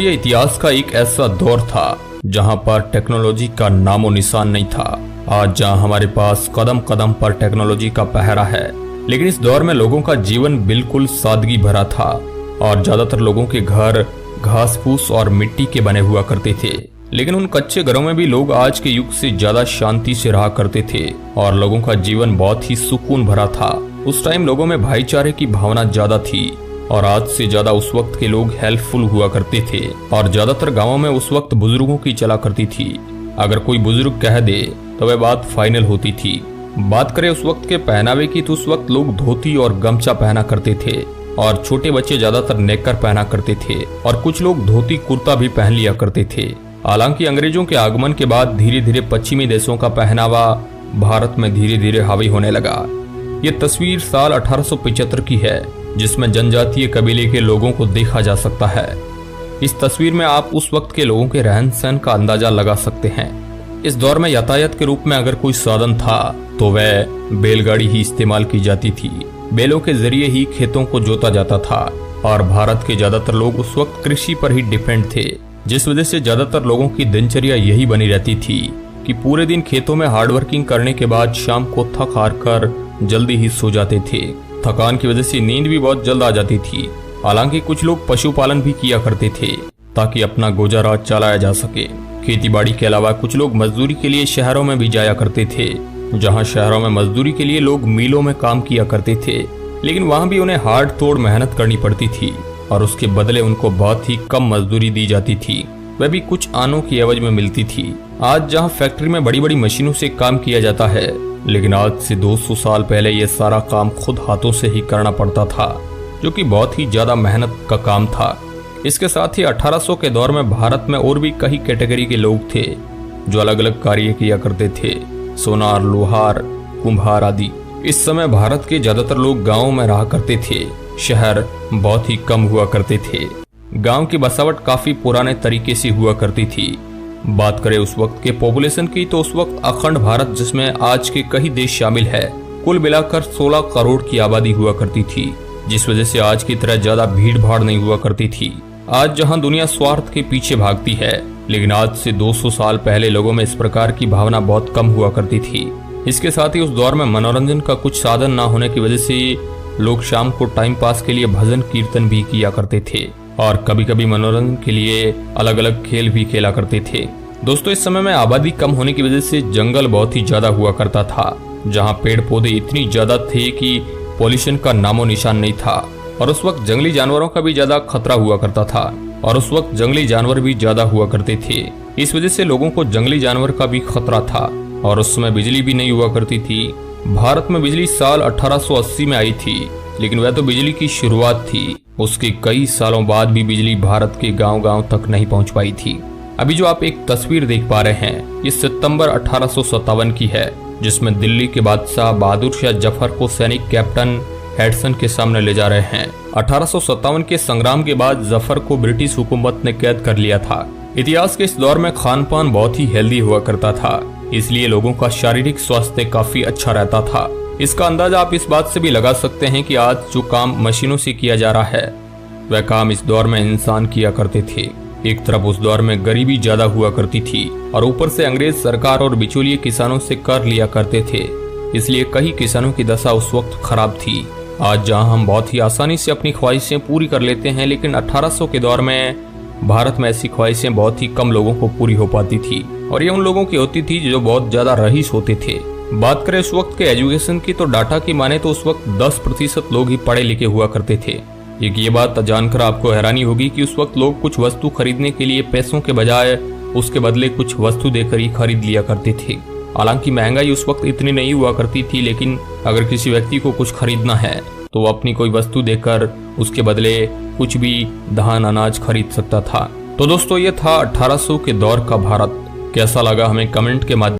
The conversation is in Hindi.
ये इतिहास का एक ऐसा दौर था जहां पर टेक्नोलॉजी का नामो निशान नहीं था। आज जहां हमारे पास कदम कदम पर टेक्नोलॉजी का पहरा है, लेकिन इस दौर में लोगों का जीवन बिल्कुल सादगी भरा था और ज्यादातर लोगों के घर घास फूस और मिट्टी के बने हुआ करते थे। लेकिन उन कच्चे घरों में भी लोग आज के युग से ज्यादा शांति से रहा करते थे और लोगों का जीवन बहुत ही सुकून भरा था। उस टाइम लोगों में भाईचारे की भावना ज्यादा थी और आज से ज्यादा उस वक्त के लोग हेल्पफुल हुआ करते थे और ज्यादातर गांवों में उस वक्त बुजुर्गों की चला करती थी। अगर कोई बुजुर्ग कह दे तो वह बात फाइनल होती थी। बात करें उस वक्त के पहनावे की तो उस वक्त लोग धोती और गमछा पहना करते थे और छोटे बच्चे ज्यादातर नेकर पहना करते थे और कुछ लोग धोती कुर्ता भी पहन लिया करते थे। हालांकि अंग्रेजों के आगमन के बाद धीरे धीरे पश्चिमी देशों का पहनावा भारत में धीरे धीरे हावी होने लगा। ये तस्वीर साल 1875 की है जिसमें जनजातीय कबीले के लोगों को देखा जा सकता है। इस तस्वीर में आप उस वक्त के लोगों के रहन सहन का अंदाजा लगा सकते हैं। इस दौर में यातायात के रूप में अगर कोई साधन था तो वह बैलगाड़ी ही इस्तेमाल की जाती थी। बैलों के जरिए ही खेतों को जोता जाता था और भारत के ज्यादातर लोग उस वक्त कृषि पर ही डिपेंड थे, जिस वजह से ज्यादातर लोगों की दिनचर्या यही बनी रहती थी कि पूरे दिन खेतों में हार्डवर्किंग करने के बाद शाम को थक हार कर जल्दी ही सो जाते थे। थकान की वजह से नींद भी बहुत जल्द आ जाती थी। हालांकि कुछ लोग पशुपालन भी किया करते थे ताकि अपना गुजारा चलाया जा सके। खेती बाड़ी के अलावा कुछ लोग मजदूरी के लिए शहरों में भी जाया करते थे, जहां शहरों में मजदूरी के लिए लोग मिलों में काम किया करते थे, लेकिन वहां भी उन्हें हार्ड तोड़ मेहनत करनी पड़ती थी और उसके बदले उनको बहुत ही कम मजदूरी दी जाती थी, वह भी कुछ आनों की एवज में मिलती थी। आज जहां फैक्ट्री में बड़ी बड़ी मशीनों से काम किया जाता है, लेकिन आज से 200 साल पहले यह सारा काम खुद हाथों से ही करना पड़ता था, जो कि बहुत ही ज्यादा मेहनत का काम था। इसके साथ ही 1800 के दौर में भारत में और भी कई कैटेगरी के लोग थे जो अलग अलग कार्य किया करते थे, सोनार, लोहार, कुम्हार आदि। इस समय भारत के ज्यादातर लोग गाँव में रहा करते थे, शहर बहुत ही कम हुआ करते थे। गांव की बसावट काफी पुराने तरीके से हुआ करती थी। बात करें उस वक्त के पॉपुलेशन की तो उस वक्त अखंड भारत, जिसमें आज के कई देश शामिल है, कुल मिलाकर 16 करोड़ की आबादी हुआ करती थी, जिस वजह से आज की तरह ज्यादा भीड़ भाड़ नहीं हुआ करती थी। आज जहां दुनिया स्वार्थ के पीछे भागती है, लेकिन आज से 200 साल पहले लोगों में इस प्रकार की भावना बहुत कम हुआ करती थी। इसके साथ ही उस दौर में मनोरंजन का कुछ साधन न होने की वजह से लोग शाम को टाइम पास के लिए भजन कीर्तन भी किया करते थे और कभी कभी मनोरंजन के लिए अलग अलग खेल भी खेला करते थे। दोस्तों, इस समय में आबादी कम होने की वजह से जंगल बहुत ही ज्यादा हुआ करता था, जहां पेड़ पौधे इतनी ज्यादा थे कि पॉल्यूशन का नामो निशान नहीं था और उस वक्त जंगली जानवरों का भी ज्यादा खतरा हुआ करता था और उस वक्त जंगली जानवर भी ज्यादा हुआ करते थे। इस वजह से लोगों को जंगली जानवर का भी खतरा था और उस समय बिजली भी नहीं हुआ करती थी। भारत में बिजली साल 1880 में आई थी, लेकिन वह तो बिजली की शुरुआत थी। उसके कई सालों बाद भी बिजली भारत के गांव-गांव तक नहीं पहुंच पाई थी। अभी जो आप एक तस्वीर देख पा रहे हैं, ये सितंबर 1857 की है, जिसमें दिल्ली के बादशाह बहादुर शाह जफर को सैनिक कैप्टन हेडसन के सामने ले जा रहे हैं। 1857 के संग्राम के बाद जफर को ब्रिटिश हुकूमत ने कैद कर लिया था। इतिहास के इस दौर में खान पान बहुत ही हेल्दी हुआ करता था, इसलिए लोगों का शारीरिक स्वास्थ्य काफी अच्छा रहता था। इसका अंदाजा आप इस बात से भी लगा सकते हैं कि आज जो काम मशीनों से किया जा रहा है, वह काम इस दौर में इंसान किया करते थे। एक तरफ उस दौर में गरीबी ज्यादा हुआ करती थी और ऊपर से अंग्रेज सरकार और बिचौलिए किसानों से कर लिया करते थे, इसलिए कई किसानों की दशा उस वक्त खराब थी। आज जहां हम बहुत ही आसानी से अपनी ख्वाहिशें पूरी कर लेते हैं, लेकिन 1800 के दौर में भारत में ऐसी ख्वाहिशें बहुत ही कम लोगों को पूरी हो पाती थी और ये उन लोगों की होती थी जो बहुत ज्यादा रईस होते थे। बात करें उस वक्त के एजुकेशन की तो डाटा की माने तो उस वक्त 10% लोग ही पढ़े लिखे हुआ करते थे। एक ये बात जानकर आपको हैरानी होगी कि उस वक्त लोग कुछ वस्तु खरीदने के लिए पैसों के बजाय उसके बदले कुछ वस्तु देकर ही खरीद लिया करते थे। हालांकि महंगाई उस वक्त इतनी नहीं हुआ करती थी, लेकिन अगर किसी व्यक्ति को कुछ खरीदना है तो वो अपनी कोई वस्तु देकर उसके बदले कुछ भी धान अनाज खरीद सकता था। तो दोस्तों, ये था 1800 के दौर का भारत। कैसा लगा हमें कमेंट के माध्यम